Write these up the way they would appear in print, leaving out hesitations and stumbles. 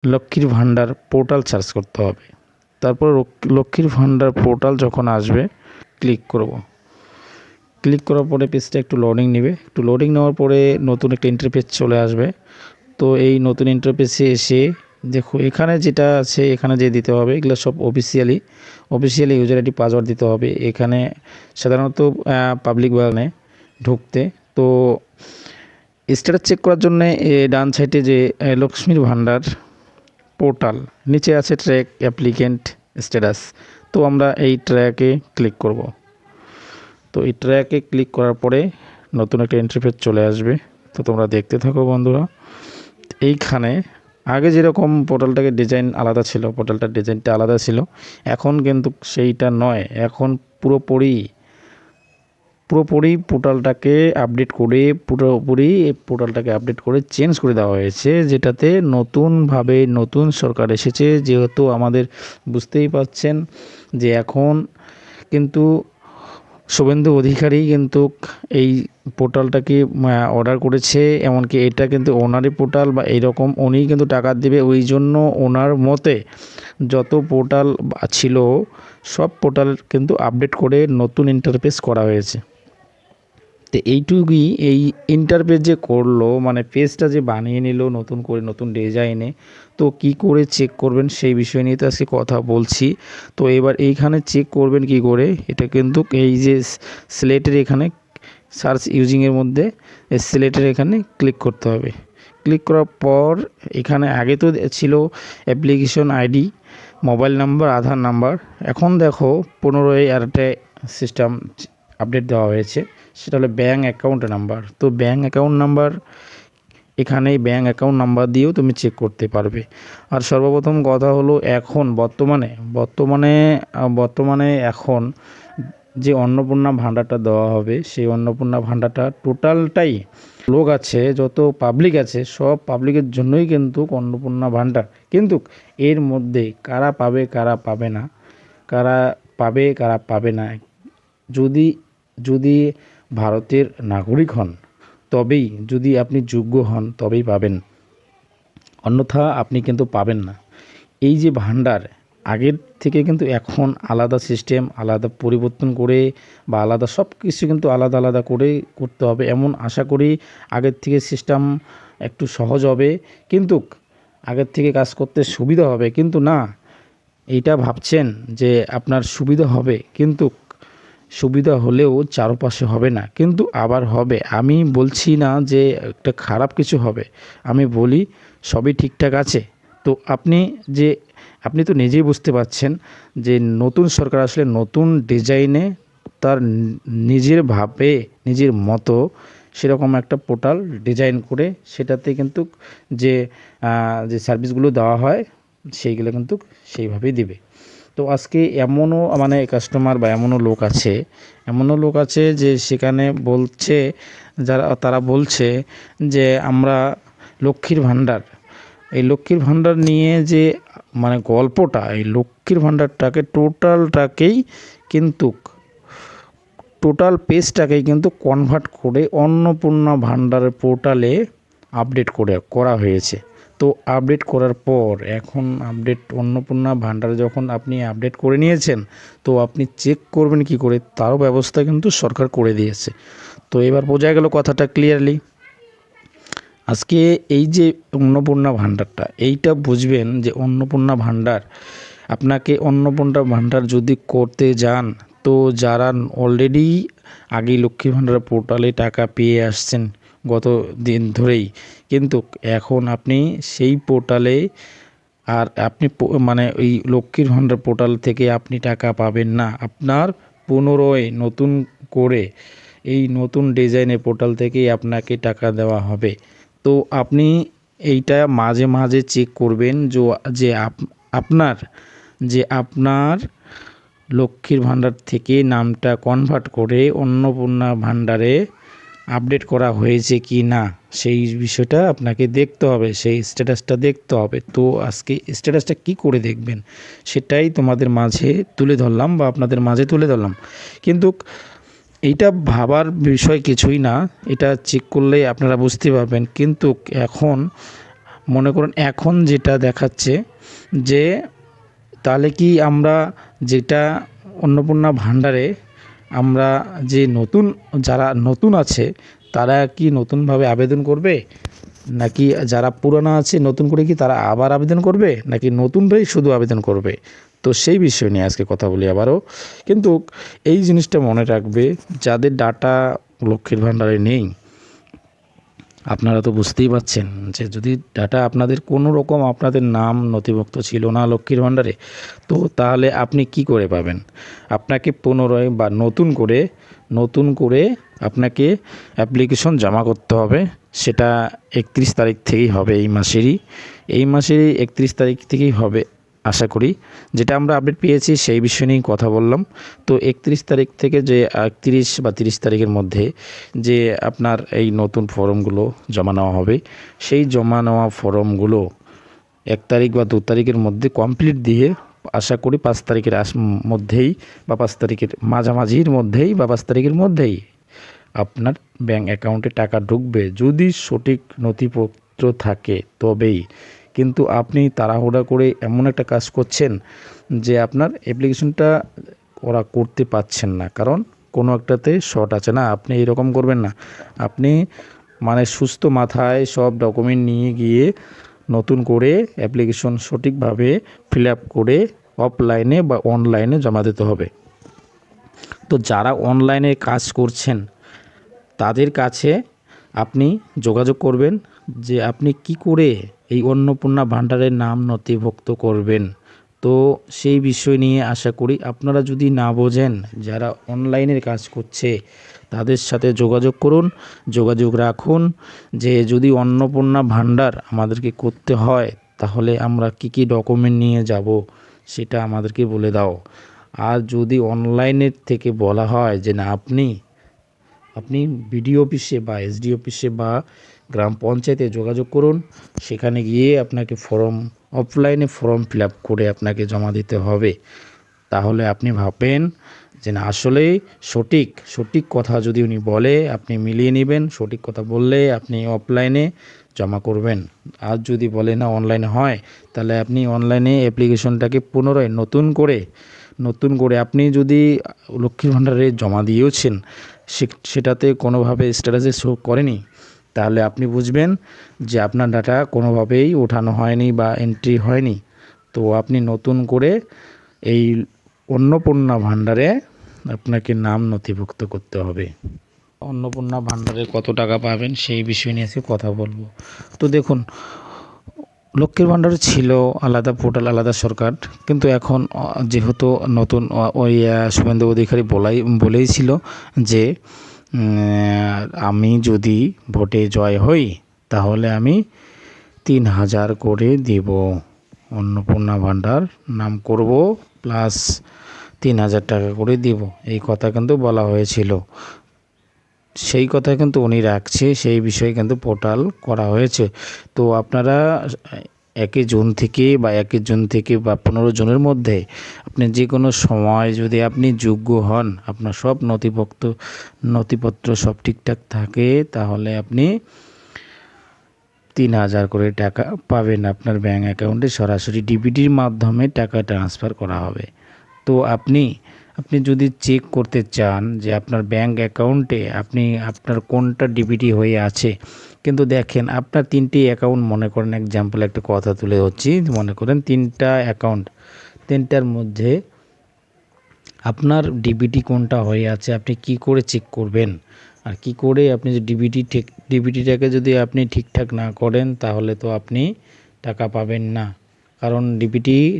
লক্ষ্মীর ভাণ্ডার portal search করতে হবে। তারপর লক্ষ্মীর ভাণ্ডার পোর্টাল যখন আসবে ক্লিক করব। ক্লিক করার পরে পেজটা একটু লোডিং নেবে। একটু লোডিং নেওয়ার পরে নতুন একটা ইন্টারফেস চলে আসবে। তো এই নতুন ইন্টারফেসে এসে দেখো এখানে যেটা আছে এখানে যে দিতে হবে এগুলো সব অফিসিয়ালি ইউজার আইডি পাসওয়ার্ড দিতে হবে। এখানে সাধারণত পাবলিক বাগানে ঢুকতে তো স্ট্যাটাস চেক করার জন্য ডান সাইডে যে লক্ষ্মীর ভাণ্ডার পোর্টাল নিচে আছে ট্র্যাক অ্যাপ্লিকেন্ট স্ট্যাটাস। তো আমরা এই ট্র্যাকে ক্লিক করব। তো এই ট্র্যাকে ক্লিক করার পরে নতুন একটা ইন্টারফেস চলে আসবে। তো তোমরা দেখতে থাকো বন্ধুরা। এইখানে আগে যেরকম পোর্টালটাকে ডিজাইন আলাদা ছিল, পোর্টালটার ডিজাইনটা আলাদা ছিল, এখন কিন্তু সেইটা নয়। এখন পুরোপুরি পোর্টালটাকে আপডেট করে চেঞ্জ করে দেওয়া হয়েছে, যেটাতে নতুনভাবে নতুন সরকার এসেছে। যেহেতু আমাদের বুঝতেই পারছেন যে এখন কিন্তু শুভেন্দু অধিকারী কিন্তু এই পোর্টালটাকে অর্ডার করেছে। এমনকি এটা কিন্তু ওনারই পোর্টাল বা এইরকম উনিই কিন্তু টাকা দেবে। ওই জন্য ওনার মতে যত পোর্টাল ছিল সব পোর্টাল কিন্তু আপডেট করে নতুন ইন্টারফেস করা হয়েছে। তো এইটুকুই, এই ইন্টারফেস যে করলো মানে পেজটা যে বানিয়ে নিল নতুন করে নতুন ডিজাইনে, তো কি করে চেক করবেন সেই বিষয় নিয়ে তো আজকে কথা বলছি। তো এবার এইখানে চেক করবেন কি করে, এটা কিন্তু এই যে সিলেটের এখানে সার্চ ইউজিংয়ের মধ্যে সিলেটের এখানে ক্লিক করতে হবে। ক্লিক করার পর এখানে আগে তো ছিল অ্যাপ্লিকেশন আইডি, মোবাইল নাম্বার, আধার নাম্বার। এখন দেখো 15 আর একটা সিস্টেম আপডেট দেওয়া হয়েছে, সেটা হলো ব্যাঙ্ক অ্যাকাউন্ট নাম্বার। তো ব্যাঙ্ক অ্যাকাউন্ট নাম্বার এখানে ব্যাঙ্ক অ্যাকাউন্ট নাম্বার দিয়েও তুমি চেক করতে পারবে। আর সর্বপ্রথম কথা হলো এখন বর্তমানে এখন যে অন্নপূর্ণা ভাণ্ডারটা দেওয়া হবে, সেই অন্নপূর্ণা ভাণ্ডারটা টোটালটাই লোক আছে, যত পাবলিক আছে সব পাবলিকের জন্যই কিন্তু অন্নপূর্ণা ভাণ্ডার। কিন্তু এর মধ্যে কারা পাবে কারা পাবে না, কারা পাবে না, যদি ভারতের নাগরিক হন তবেই, যদি আপনি যোগ্য হন তবেই পাবেন, অন্যথা আপনি কিন্তু পাবেন না। এই যে ভাণ্ডার আগের থেকে কিন্তু এখন আলাদা সিস্টেম, আলাদা পরিবর্তন করে বা আলাদা সব কিছু কিন্তু আলাদা করে করতে হবে। এমন আশা করি আগের থেকে সিস্টেম একটু সহজ হবে, কিন্তু আগের থেকে কাজ করতে সুবিধা হবে। কিন্তু না, এইটা ভাবছেন যে আপনার সুবিধা হবে, কিন্তু সুবিধা হলেও চারপাশে হবে না, কিন্তু আবার হবে। আমি বলছি না যে একটা খারাপ কিছু হবে, আমি বলি সবই ঠিকঠাক আছে। তো আপনি তো নিজেই বুঝতে পারছেন যে নতুন সরকার আসলে নতুন ডিজাইনে তার নিজের মতো সেরকম একটা পোর্টাল ডিজাইন করে সেটাতে কিন্তু যে সার্ভিসগুলো দেওয়া হয় সেইগুলো কিন্তু সেইভাবেই দিবে। তো আজকে এমনও মানে কাস্টমার বা এমনও লোক আছে যে সেখানে বলছে, তারা বলছে যে আমরা লক্ষ্মীর ভাণ্ডার নিয়ে যে মানে গল্পটা, এই লক্ষ্মীর ভাণ্ডারটাকে টোটাল পেজটাকেই কিন্তু কনভার্ট করে অন্নপূর্ণা ভাণ্ডারের পোর্টালে আপডেট করা হয়েছে। তো আপডেট করার পর এখন অন্নপূর্ণা ভাণ্ডার যখন আপনি আপডেট করে নিয়েছেন, তো আপনি চেক করবেন কি করে তারও ব্যবস্থা কিন্তু সরকার করে দিয়েছে। তো এবার বোঝা গেল কথাটা ক্লিয়ারলি। আজকে এই যে অন্নপূর্ণা ভাণ্ডারটা, এইটা বুঝবেন যে অন্নপূর্ণা ভাণ্ডার যদি করতে যান, তো যারা অলরেডি আগে লক্ষ্মী ভাণ্ডার পোর্টালে টাকা পেয়ে আসছেন গত দিন ধরেই, কিন্তু এখন আপনি সেই পোর্টালে আর আপনি মানে ওই লক্ষ্মীর ভাণ্ডার পোর্টাল থেকে আপনি টাকা পাবেন না। আপনার পুনরায় নতুন করে এই নতুন ডিজাইনের পোর্টাল থেকেই আপনাকে টাকা দেওয়া হবে। তো আপনি এইটা মাঝে মাঝে চেক করবেন যে আপনার লক্ষ্মীর ভাণ্ডার থেকে নামটা কনভার্ট করে অন্নপূর্ণা ভাণ্ডারে আপডেট করা হয়েছে কি না, সেই বিষয়টা আপনাকে দেখতে হবে, সেই স্ট্যাটাসটা দেখতে হবে। তো আজকে স্ট্যাটাসটা কি করে দেখবেন সেটাই তোমাদের মাঝে তুলে ধরলাম বা আপনাদের মাঝে তুলে ধরলাম। কিন্তু এইটা ভাবার বিষয় কিছুই না, এটা চেক করলেই আপনারা বুঝতে পারবেন। কিন্তু এখন মনে করুন এখন যেটা দেখাচ্ছে যে তাহলে কি আমরা যেটা অন্নপূর্ণা ভাণ্ডারে আমরা যে যারা নতুন আছে তারা কি নতুনভাবে আবেদন করবে, নাকি যারা পুরানো আছে নতুন করে কি তারা আবার আবেদন করবে, নাকি নতুনরাই শুধু আবেদন করবে? তো সেই বিষয় নিয়ে আজকে কথা বলি আবারও। কিন্তু এই জিনিসটা মনে রাখবে, যাদের ডাটা লক্ষ্মীর ভাণ্ডারে নেই, আপনারা তো বুঝতেই পারছেন যে যদি ডাটা আপনাদের কোনো রকম আপনাদের নাম নথিভুক্ত ছিল না লক্ষ্মীর ভাণ্ডারে, তো তাহলে আপনি কি করে পাবেন? আপনাকে পুনরায় বা নতুন করে আপনাকে অ্যাপ্লিকেশন জমা করতে হবে। সেটা 31 তারিখ থেকেই হবে, এই মাসেরই 31 তারিখ থেকেই হবে আশা করি। যেটা আমরা আপডেট পেয়েছি সেই বিষয় নিয়েই কথা বললাম। তো 31 তারিখ থেকে যে 31 বা 30 তারিখের মধ্যে যে আপনার এই নতুন ফর্মগুলো জমা নেওয়া হবে, সেই জমা নেওয়া ফর্মগুলো 1 তারিখ বা 2 তারিখের মধ্যে কমপ্লিট দিয়ে আশা করি 5 তারিখের মধ্যেই বা 5 তারিখের মাঝামাঝির মধ্যেই বা 5 তারিখের মধ্যেই আপনার ব্যাঙ্ক অ্যাকাউন্টে টাকা ঢুকবে, যদি সঠিক নথিপত্র থাকে তবেই। কিন্তু আপনি তাড়াহুড়া করে এমন একটা কাজ করছেন যে আপনার অ্যাপ্লিকেশনটা ওরা করতে পারছেন না, কারণ কোনো একটাতে শর্ট আছে না। আপনি এরকম করবেন না। আপনি মানে সুস্থ মাথায় সব ডকুমেন্ট নিয়ে গিয়ে নতুন করে অ্যাপ্লিকেশন সঠিকভাবে ফিল আপ করে অফলাইনে বা অনলাইনে জমা দিতে হবে। তো যারা অনলাইনে কাজ করছেন তাদের কাছে আপনি যোগাযোগ করবেন যে আপনি কি করে এই অন্নপূর্ণা ভাণ্ডারের নাম নথিভুক্ত করবেন। তো সেই বিষয় নিয়ে আশা করি আপনারা যদি না বোঝেন, যারা অনলাইনের কাজ করছে তাদের সাথে যোগাযোগ রাখুন যে যদি অন্নপূর্ণা ভাণ্ডার আমাদেরকে করতে হয় তাহলে আমরা কি ডকুমেন্ট নিয়ে যাব সেটা আমাদেরকে বলে দাও। আর যদি অনলাইনের থেকে বলা হয় যে না আপনি বিডিও অফিসে বা এসডি অফিসে বা গ্রাম পঞ্চায়েতে যোগাযোগ করুন, সেখানে গিয়ে আপনাকে অফলাইনে ফর্ম ফিল আপ করে আপনাকে জমা দিতে হবে। তাহলে আপনি ভাববেন যে না আসলেই সঠিক কথা যদি উনি বলে আপনি মিলিয়ে নেবেন, সঠিক কথা বললে আপনি অফলাইনে জমা করবেন। আর যদি বলে না অনলাইনে হয়, তাহলে আপনি অনলাইনে অ্যাপ্লিকেশনটাকে পুনরায় নতুন করে আপনি যদি লক্ষ্মীর ভাণ্ডারে জমা দিয়েওছেন, সেটাতে কোনোভাবে স্ট্যাটাসে শো করেনি, তাহলে আপনি বুঝবেন যে আপনার ডাটা কোনোভাবেই ওঠানো হয়নি বা এন্ট্রি হয়নি। তো আপনি নতুন করে এই অন্নপূর্ণা ভাণ্ডারে আপনাকে নাম নথিভুক্ত করতে হবে। অন্নপূর্ণা ভাণ্ডারে কত টাকা পাবেন সেই বিষয় নিয়ে আজকে কথা বলবো। তো দেখুন, লক্ষ্মীর ভাণ্ডার ছিল আলাদা পোর্টাল, আলাদা সরকার, কিন্তু এখন যেহেতু নতুন ওই শুভেন্দু অধিকারী বলেইছিল যে আমি যদি ভোটে জয় হই তাহলে আমি 3,000 করে দেব, অন্নপূর্ণা ভাণ্ডার নাম করব প্লাস 3,000 টাকা করে দিব, এই কথা কিন্তু বলা হয়েছিল। সেই কথা কিন্তু উনি রাখছে, সেই বিষয়ে কিন্তু পোর্টাল করা হয়েছে। তো আপনারা 1 জুন থেকে বা 15 জুনের মধ্যে আপনি যে কোনো সময় যদি আপনি যোগ্য হন, আপনার সব নথিপত্র সব ঠিকঠাক থাকে, তাহলে আপনি 3,000 করে টাকা পাবেন। আপনার ব্যাঙ্ক অ্যাকাউন্টে সরাসরি ডিবিটির মাধ্যমে টাকা ট্রান্সফার করা হবে। তো আপনি যদি চেক করতে চান যে আপনার ব্যাঙ্ক অ্যাকাউন্টে আপনার কোনটা ডিবিটি হয়ে আছে, কিন্তু দেখেন আপনার 3টি অ্যাকাউন্ট, মনে করেন এক্সাম্পল একটা কথা তুলে ধরছি, মনে করেন 3টা অ্যাকাউন্ট, 3টার মধ্যে আপনার ডিবিটি কোনটা হয়ে আছে আপনি কি করে চেক করবেন? আর কি করে আপনি যে ডিবিটিটাকে যদি আপনি ঠিকঠাক না করেন তাহলে তো আপনি টাকা পাবেন না, কারণ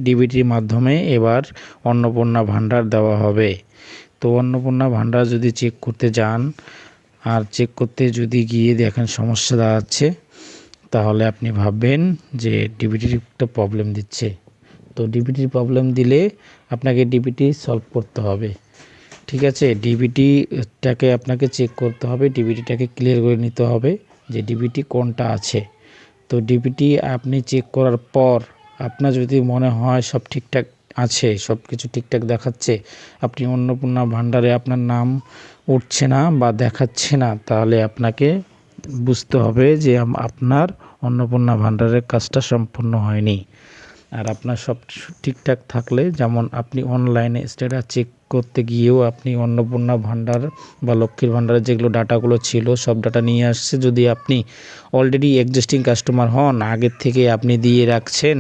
ডিবিটির মাধ্যমে এবার অন্নপূর্ণা ভাণ্ডার দেওয়া হবে। তো অন্নপূর্ণা ভাণ্ডার যদি চেক করতে যান আর চেক করতে যদি গিয়ে দেখেন সমস্যা দাঁড়াচ্ছে, তাহলে আপনি ভাববেন যে ডিবিটির একটা প্রবলেম দিচ্ছে। তো ডিবিটির প্রবলেম দিলে আপনাকে ডিবিটি সলভ করতে হবে, ঠিক আছে? ডিবিটিটাকে আপনাকে চেক করতে হবে, ডিবিটিটাকে ক্লিয়ার করে নিতে হবে যে ডিবিটি কোনটা আছে। তো ডিবিটি আপনি চেক করার পর আপনার যদি মনে হয় সব ঠিকঠাক আছে, সব কিছু ঠিকঠাক দেখাচ্ছে, আপনি অন্নপূর্ণা ভাণ্ডারে আপনার নাম উঠছে না বা দেখাচ্ছে না, তাহলে আপনাকে বুঝতে হবে যে আপনার অন্নপূর্ণা ভাণ্ডারের কাজটা সম্পূর্ণ হয়নি। আর আপনার সব ঠিকঠাক থাকলে, যেমন আপনি অনলাইনে স্ট্যাটাস চেক করতে গিয়েও আপনি অন্নপূর্ণা ভাণ্ডার বা লক্ষ্মীর ভাণ্ডারের যেগুলো ডাটাগুলো ছিল সব ডাটা নিয়ে আসছে। যদি আপনি অলরেডি এক্সিস্টিং কাস্টমার হন, আগের থেকে আপনি দিয়ে রাখছেন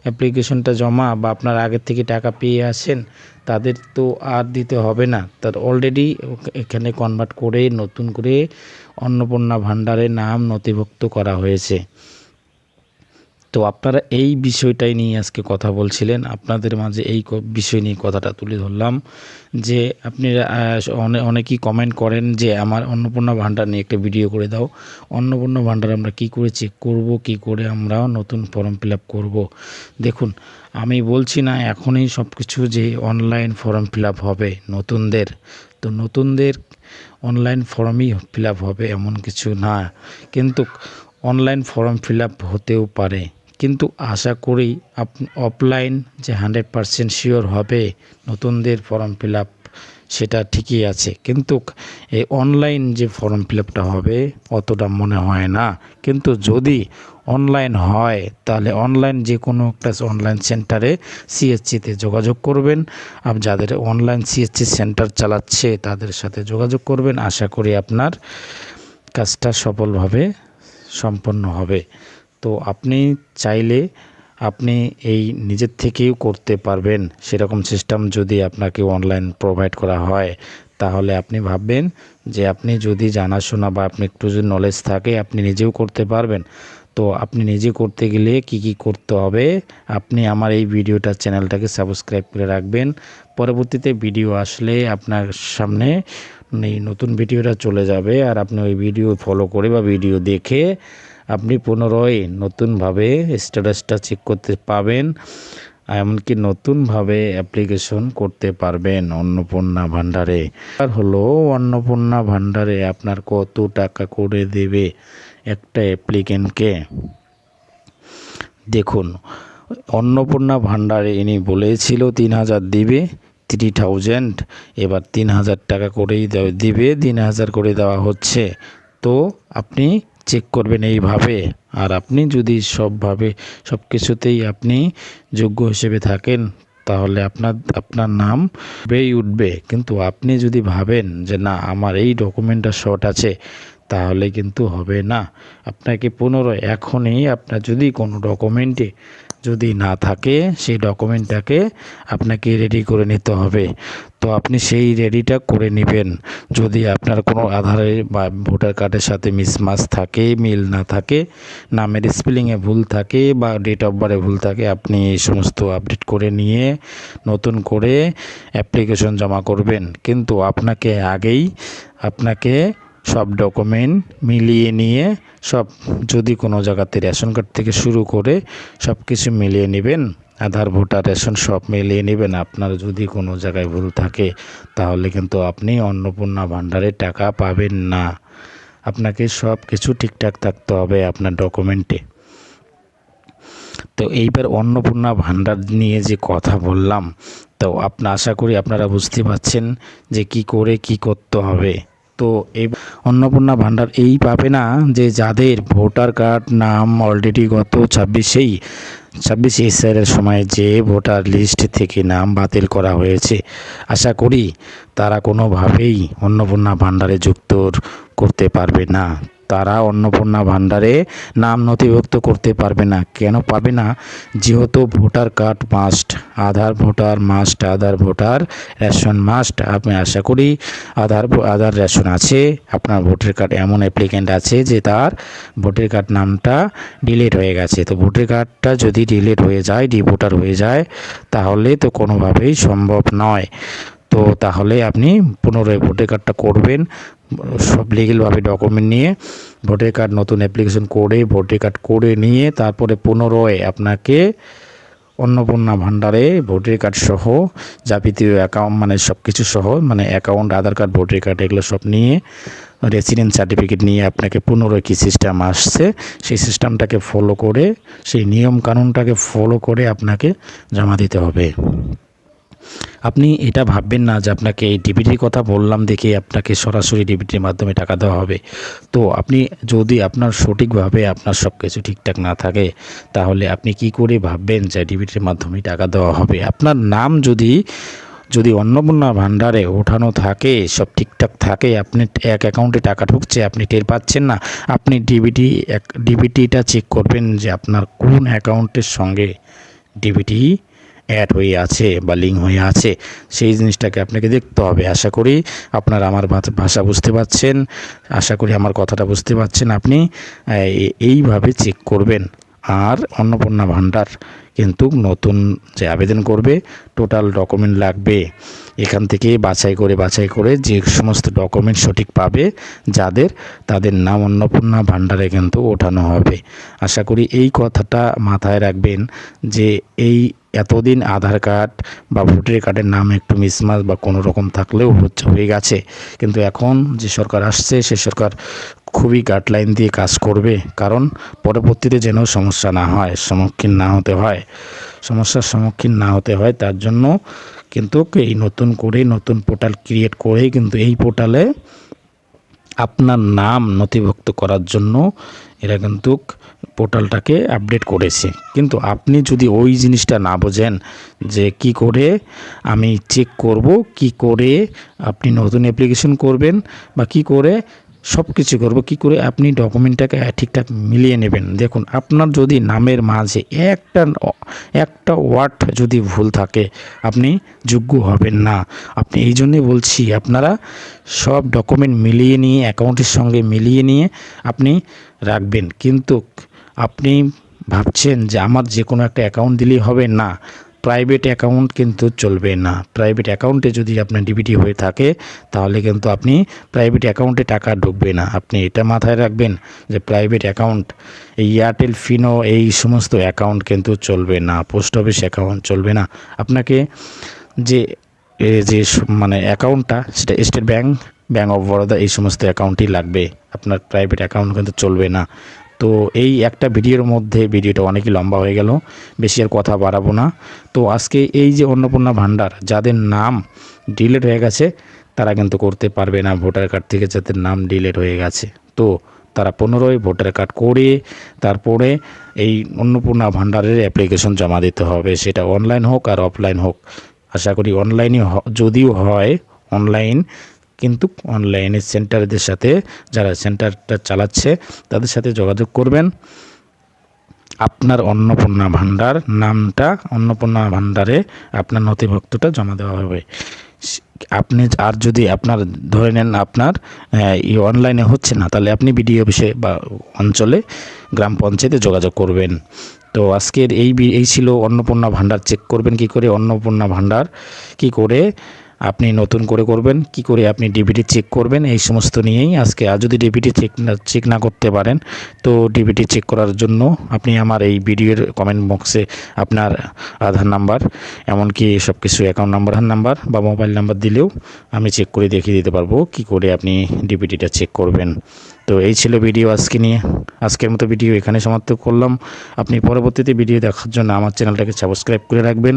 অ্যাপ্লিকেশনটা জমা, বা আপনার আগের থেকে টাকা পেয়ে আসেন, তাদের তো আর দিতে হবে না। তার অলরেডি এখানে কনভার্ট করে নতুন করে অন্নপূর্ণা ভাণ্ডারের নাম নথিভুক্ত করা হয়েছে। তো আপনারা এই বিষয়টাই নিয়ে আজকে কথা বলছিলেন, আপনাদের মাঝে এই বিষয় নিয়ে কথাটা তুলে ধরলাম। যে আপনারা অনেকেই কমেন্ট করেন যে আমার অন্নপূর্ণা ভাণ্ডার নিয়ে একটা ভিডিও করে দাও। অন্নপূর্ণা ভাণ্ডার আমরা কি করে চেক করব, কি করে আমরা নতুন ফর্ম ফিল আপ করবো। দেখুন, আমি বলছি না এখনই সব কিছু যে অনলাইন ফর্ম ফিল আপ হবে নতুনদের, তো নতুনদের অনলাইন ফর্মই ফিল আপ হবে এমন কিছু না, কিন্তু অনলাইন ফর্ম ফিল আপ হতেও পারে। কিন্তু আশা করি অফলাইন যে 100% শিওর হবে নতুনদের ফর্ম ফিল আপ, সেটা ঠিকই আছে। কিন্তু এই অনলাইন যে ফর্ম ফিল আপটা হবে অতটা মনে হয় না। কিন্তু যদি অনলাইন হয় তাহলে অনলাইন যে কোনো একটা অনলাইন সেন্টারে সিএসসিতে যোগাযোগ করবেন। আর যাদের অনলাইন সিএসসি সেন্টার চালাচ্ছে তাদের সাথে যোগাযোগ করবেন। আশা করি আপনার কাজটা সফলভাবে সম্পন্ন হবে। তো আপনি চাইলে আপনি এই নিজের থেকেও করতে পারবেন। সেরকম সিস্টেম যদি আপনাকে অনলাইন প্রোভাইড করা হয়, তাহলে আপনি ভাববেন যে আপনি যদি জানাশোনা বা আপনি একটু যদি নলেজ থাকে আপনি নিজেও করতে পারবেন। তো আপনি নিজে করতে গেলে কি কি করতে হবে, আপনি আমার এই ভিডিওটা চ্যানেলটাকে সাবস্ক্রাইব করে রাখবেন। পরবর্তীতে ভিডিও আসলে আপনার সামনে এই নতুন ভিডিওটা চলে যাবে, আর আপনি ওই ভিডিও ফলো করে বা ভিডিও দেখে আপনি পুনরায় নতুনভাবে স্ট্যাটাসটা চেক করতে পাবেন, এমনকি নতুনভাবে অ্যাপ্লিকেশন করতে পারবেন অন্নপূর্ণা ভাণ্ডারে। আর হলো অন্নপূর্ণা ভাণ্ডারে আপনার কত টাকা করে দেবে একটা অ্যাপ্লিকেন্টকে। দেখুন, অন্নপূর্ণা ভাণ্ডারে ইনি বলেছিল 3,000 দিবে, 3,000, এবার 3,000 টাকা করেই দিবে, 3,000 করে দেওয়া হচ্ছে। তো আপনি চেক করবেন এইভাবে। আর আপনি যদি সব কিছুতেই আপনি যোগ্য হিসেবে থাকেন, তাহলে আপনার নাম উঠবে। কিন্তু আপনি যদি ভাবেন যে না আমার এই ডকুমেন্টটা শর্ট আছে, তাহলে কিন্তু হবে না। আপনাকে পুনরায় এখনই আপনার যদি কোনো ডকুমেন্টে যদি না থাকে, সেই ডকুমেন্টটাকে আপনাকে রেডি করে নিতে হবে। তো আপনি সেই রেডিটা করে নেবেন। যদি আপনার কোনো আধারে বা ভোটার কার্ডের সাথে মিসম্যাচ থাকে, মিল না থাকে, নামের স্পেলিংয়ে ভুল থাকে বা ডেট অফ বার্থে ভুল থাকে, আপনি এই সমস্ত আপডেট করে নিয়ে নতুন করে অ্যাপ্লিকেশন জমা করবেন। কিন্তু আপনাকে সব ডকুমেন্ট মিলিয়ে নিয়ে যদি কোনো জায়গাতে রেশন কার্ড থেকে শুরু করে সব কিছু মিলিয়ে নেবেন, আধার ভোটার রেশন সব মিলিয়ে নেবেন। আপনার যদি কোনো জায়গায় ভুল থাকে, তাহলে কিন্তু আপনি অন্নপূর্ণা ভাণ্ডারে টাকা পাবেন না। আপনাকে সব কিছু ঠিকঠাক থাকতে হবে আপনার ডকুমেন্টে। তো এইবার অন্নপূর্ণা ভাণ্ডার নিয়ে যে কথা বললাম, তো আশা করি আপনারা বুঝতে পারছেন যে কি করে কি করতে হবে। তো এই অন্নপূর্ণা ভাণ্ডার এই পাবে না যে যাদের ভোটার কার্ড নাম অলরেডি গত 26 এর সময় যে ভোটার লিস্ট থেকে নাম বাতিল করা হয়েছে, আশা করি তারা কোনোভাবেই অন্নপূর্ণা ভাণ্ডারে যুক্ত করতে পারবে না। তারা অন্নপূর্ণা ভাণ্ডারে নাম নথিভুক্ত করতে পারবে না। কেন পাবে না? যেহেতু ভোটার কার্ড মাস্ট, আধার ভোটার মাস্ট, আধার ভোটার রেশন মাস্ট। আমি আশা করি আধার রেশন আছে, আপনার ভোটার কার্ড এমন অ্যাপ্লিকেন্ট আছে যে তার ভোটার কার্ড নামটা ডিলিট হয়ে গেছে। তো ভোটার কার্ডটা যদি ডিলিট হয়ে যায়, ডিভোটার হয়ে যায়, তাহলে তো কোনোভাবেই সম্ভব নয়। তো তাহলে আপনি পুনরায় ভোটার কার্ডটা করবেন, সব লিগ্যালভাবে ডকুমেন্ট নিয়ে ভোটার কার্ড নতুন অ্যাপ্লিকেশন করে ভোটার কার্ড করে নিয়ে তারপরে পুনরায় আপনাকে অন্নপূর্ণা ভাণ্ডারে ভোটার কার্ড সহ যাবতীয় অ্যাকাউন্ট সব কিছু সহ অ্যাকাউন্ট, আধার কার্ড, ভোটার কার্ড এগুলো সব নিয়ে রেসিডেন্স সার্টিফিকেট নিয়ে আপনাকে পুনরায় কি সিস্টেম আসছে সেই সিস্টেমটাকে ফলো করে, সেই নিয়ম কানুনটাকে ফলো করে আপনাকে জমা দিতে হবে। আপনি এটা ভাববেন না যে আপনাকে এই ডিবিটির কথা বললাম দেখে আপনাকে সরাসরি ডিবিটির মাধ্যমে টাকা দেওয়া হবে। তো আপনি যদি আপনার সঠিকভাবে আপনার সব কিছু ঠিকঠাক না থাকে, তাহলে আপনি কি করে ভাববেন যে ডিবিটির মাধ্যমে টাকা দেওয়া হবে? আপনার নাম যদি অন্নপূর্ণা ভাণ্ডারে ওঠানো থাকে, সব ঠিকঠাক থাকে, আপনি এক অ্যাকাউন্টে টাকা ঢুকছে, আপনি টের পাচ্ছেন না, আপনি ডিবিটিটা চেক করবেন যে আপনার কোন অ্যাকাউন্টের সঙ্গে ডিবিটি অ্যাড হয়ে আছে বা লিঙ্ক হয়ে আছে, সেই জিনিসটাকে আপনাকে দেখতে হবে। আশা করি আপনারা আমার ভাষা বুঝতে পারছেন, আশা করি আমার কথাটা বুঝতে পারছেন। আপনি এইভাবে চেক করবেন। আর অন্নপূর্ণা ভাণ্ডার কিন্তু নতুন যে আবেদন করবে, টোটাল ডকুমেন্ট লাগবে, এখান থেকে বাছাই করে যে সমস্ত ডকুমেন্ট সঠিক পাবে তাদের নাম অন্নপূর্ণা ভাণ্ডারে কিন্তু ওঠানো হবে। আশা করি এই কথাটা মাথায় রাখবেন যে এতদিন আধার কার্ড বা ভোটার কার্ডের নাম একটু মিসম্যাচ বা কোনো রকম থাকলেও হয়ে গেছে, কিন্তু এখন যে সরকার আসছে সে সরকার খুবই গাইডলাইন দিয়ে কাজ করবে, কারণ পরবর্তীতে যেন সমস্যার সম্মুখীন না হতে হয় তার জন্য কিন্তু এই নতুন পোর্টাল ক্রিয়েট করে কিন্তু এই পোর্টালে আপনার নাম নথিভুক্ত করার জন্য এরা কিন্তু পোর্টালটাকে আপডেট করেছে। কিন্তু আপনি যদি ওই জিনিসটা না বোঝেন যে কি করে আমি চেক করব, কি করে আপনি নতুন অ্যাপ্লিকেশন করবেন বা কি করে সব কিছু করব, কী করে আপনি ডকুমেন্টটাকে ঠিকঠাক মিলিয়ে নেবেন। দেখুন, আপনার যদি নামের মাঝে একটা ওয়ার্ড যদি ভুল থাকে, আপনি যোগ্য হবেন না। আপনি এই জন্যই বলছি, আপনারা সব ডকুমেন্ট মিলিয়ে নিয়ে অ্যাকাউন্টের সঙ্গে মিলিয়ে নিয়ে আপনি রাখবেন। কিন্তু আপনি ভাবছেন যে আমার যে কোনো একটা অ্যাকাউন্ট দিলেই হবে, না, প্রাইভেট অ্যাকাউন্ট কিন্তু চলবে না। প্রাইভেট অ্যাকাউন্টে যদি আপনার ডিবিটি হয়ে থাকে, তাহলে কিন্তু আপনি প্রাইভেট অ্যাকাউন্টে টাকা ঢুকবে না। আপনি এটা মাথায় রাখবেন যে প্রাইভেট অ্যাকাউন্ট, এই এয়ারটেল, ফিনো, এই সমস্ত অ্যাকাউন্ট কিন্তু চলবে না, পোস্ট অফিস অ্যাকাউন্ট চলবে না। আপনাকে যে মানে অ্যাকাউন্টটা, সেটা স্টেট ব্যাঙ্ক অফ বরোদা, এই সমস্ত অ্যাকাউন্টই লাগবে, আপনার প্রাইভেট অ্যাকাউন্ট কিন্তু চলবে না। তো এই একটা ভিডিওর মধ্যে, ভিডিওটা অনেকই লম্বা হয়ে গেল, বেশি আর কথা বাড়াবো না। তো আজকে এই যে অন্নপূর্ণা ভাণ্ডার, যাদের নাম ডিলিট হয়ে গেছে তারা কিন্তু করতে পারবে না। ভোটার কার্ড থেকে যাদের নাম ডিলিট হয়ে গেছে, তো তারা পুনরায় ভোটার কার্ড করে তারপরে এই অন্নপূর্ণা ভাণ্ডারের অ্যাপ্লিকেশন জমা দিতে হবে, সেটা অনলাইন হোক আর অফলাইন হোক। আশা করি অনলাইনে যদিও হয় অনলাইন, কিন্তু অনলাইনের সেন্টারদের সাথে, যারা সেন্টারটা চালাচ্ছে তাদের সাথে যোগাযোগ করবেন। আপনার অন্নপূর্ণা ভাণ্ডার নামটা, অন্নপূর্ণা ভাণ্ডারে আপনার নথিভুক্তটা জমা দেওয়া হবে। আপনি আর যদি আপনার ধরে নেন আপনার অনলাইনে হচ্ছে না, তাহলে আপনি বিডিও অফিসে বা অঞ্চলে গ্রাম পঞ্চায়েতে যোগাযোগ করবেন। তো আজকের এই ছিল অন্নপূর্ণা ভাণ্ডার চেক করবেন কি করে, অন্নপূর্ণা ভাণ্ডার কি করে আপনি নতুন করে করবেন, কি করে আপনি ডিবিটি চেক করবেন, এই সমস্ত নিয়েই আজকে। আর যদি ডিবিটি চেক না করতে পারেন, তো ডিবিটি চেক করার জন্য আপনি আমার এই ভিডিওর কমেন্ট বক্সে আপনার আধার নাম্বার, এমনকি সব কিছু অ্যাকাউন্ট নাম্বার বা মোবাইল নাম্বার দিলেও আমি চেক করে দেখিয়ে দিতে পারবো কি করে আপনি ডিবিটিটা চেক করবেন। তো এই ছিল ভিডিও আজকের মতো ভিডিও এখানে সমাপ্ত করলাম। আপনি পরবর্তীতে ভিডিও দেখার জন্য আমার চ্যানেলটাকে সাবস্ক্রাইব করে রাখবেন।